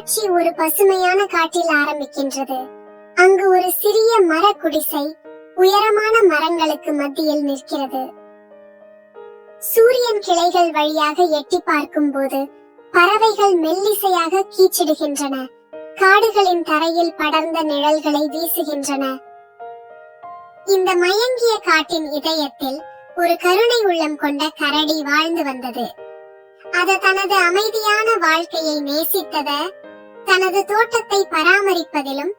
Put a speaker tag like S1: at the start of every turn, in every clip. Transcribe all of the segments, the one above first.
S1: காட்சி ஒரு பசுமையான காட்டில் ஆரம்பிக்கின்றது. அங்கு ஒரு சிறிய மர குடிசை உயரமான மரங்களுக்கு மத்தியில் நிற்கிறது. சூரியன் கிளைகள் வழியாக எட்டி பார்க்கும் போது பறவைகள் மெல்லிசையாக கீச்சிடுகின்றன. காடுகளின் தரையில் படர்ந்த நிழல்களை வீசுகின்றன. இந்த மயங்கிய காட்டின் இதயத்தில் ஒரு கருணை உள்ளம் கொண்ட கரடி வாழ்ந்து வந்தது. அது தனது அமைதியான வாழ்க்கையை நேசித்தத, தனது தோட்டத்தை பராமரிப்பதிலும்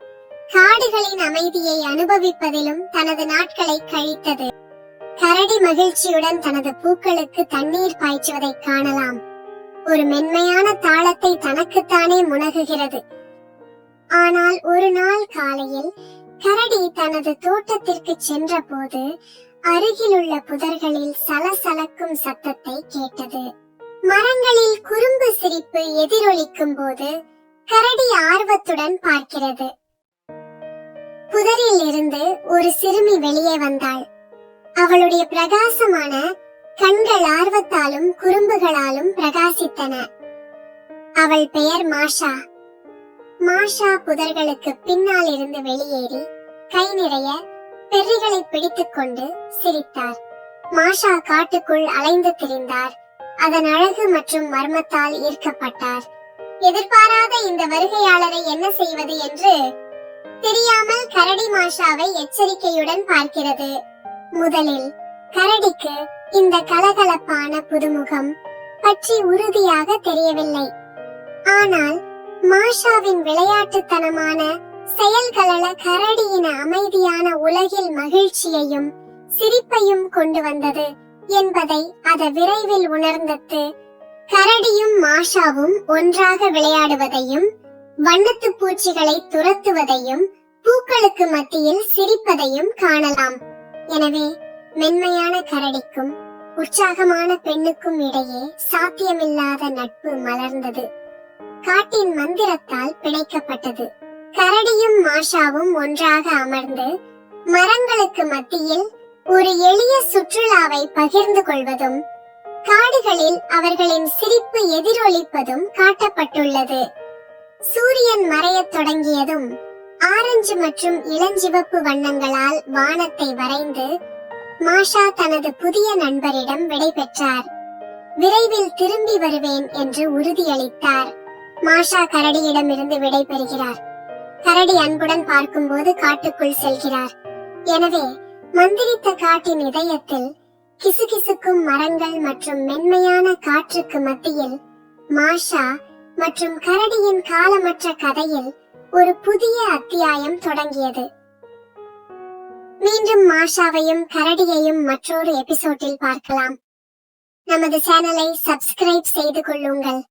S1: காடுகளின் அமைதியை அனுபவிப்பதிலும் தனது நாட்களை கழித்தது. கரடி மகிழ்ச்சியுடன் தனது பூக்களுக்கு தண்ணீர் பாய்ச்சுவதை காணலாம். ஒரு மென்மையான தாளத்தை தனக்குத்தானே முனகுகிறது. ஆனால் ஒரு நாள் காலையில் கரடி தனது தோட்டத்திற்கு சென்ற போது அருகிலுள்ள புதர்களில் சலசலக்கும் சத்தத்தை கேட்டது. மரங்களில் குறும்பு சிரிப்பு எதிரொலிக்கும் போது கரடி ஆர்வத்துடன் பார்க்கிறது. புதரில் இருந்து ஒரு சிறுமி வெளியே வந்தாள். அவளுடைய பிரகாசமான கண்கள் ஆர்வத்தாலும் குறும்புகளாலும் பிரகாசித்தன. அவள் பெயர் மாஷா. மாஷா புதர்களுக்கு பின்னால் இருந்து வெளியேறி கை நிறைய பெர்ரிகளை பிடித்துக் கொண்டு சிரித்தார். மாஷா காட்டுக்குள் அலைந்து திரிந்தார். அதன் அழகு மற்றும் மர்மத்தால் ஈர்க்கப்பட்டார். எதிர்பாராத இந்த வருகையாளரை என்ன செய்வது என்று தெரியாமல் கரடி மாஷாவை எச்சரிக்கையுடன் பார்க்கிறது. முதலில் கரடிக்கு இந்த கலகலப்பான புதுமுகம் பற்றி உறுதியாக தெரியவில்லை. ஆனால் மாஷாவின் விளையாட்டுத்தனமான செயல்கள கரடியின் அமைதியான உலகில் மகிழ்ச்சியையும் சிரிப்பையும் கொண்டு வந்தது என்பதை அது விரைவில் உணர்ந்தது. கரடியும் மாஷாவும் ஒன்றாக விளையாடுவதையும் வண்ணத்து பூச்சிகளை துரத்துவதையும் பூக்களுக்கு மத்தியில் சிரிப்பதையும் காணலாம். எனவே மென்மையான கரடிக்கும் உற்சாகமான பெண்ணுக்கும் இடையே சாத்தியமில்லாத நட்பு மலர்ந்தது. காட்டின் மந்திரத்தால் பிணைக்கப்பட்டது. கரடியும் மாஷாவும் ஒன்றாக அமர்ந்து மரங்களுக்கு மத்தியில் ஒரு எளிய சுற்றுலாவை பகிர்ந்து கொள்வதும் காடுகளில் அவர்களின் சிரிப்பு எதிரொலிப்பதும் காட்டப்பட்டுள்ளது. சூரியன் மறையத் தொடங்கியதும் ஆரஞ்சு மற்றும் இளஞ்சிவப்பு வண்ணங்களால் வானத்தை வரைந்து மாஷா தனது புதிய நண்பரிடம் விடை பெற்றார். விரைவில் திரும்பி வருவேன் என்று உறுதியளித்தார். மாஷா கரடியிடம் இருந்து விடை பெறுகிறார். கரடி அன்புடன் பார்க்கும்போது காட்டுக்குள் செல்கிறார். எனவே மந்திரித்த காட்டின் இதயத்தில் கிசுகிசுக்கும் மரங்கள் மற்றும் மென்மையான காற்றுக்கு மத்தியில் மாஷா மற்றும் கரடியின் காலமற்ற கதையில் ஒரு புதிய அத்தியாயம் தொடங்கியது. மீண்டும் மாஷாவையும் கரடியையும் மற்றொரு எபிசோடில் பார்க்கலாம். நமது சேனலை சப்ஸ்கிரைப் செய்து கொள்ளுங்கள்.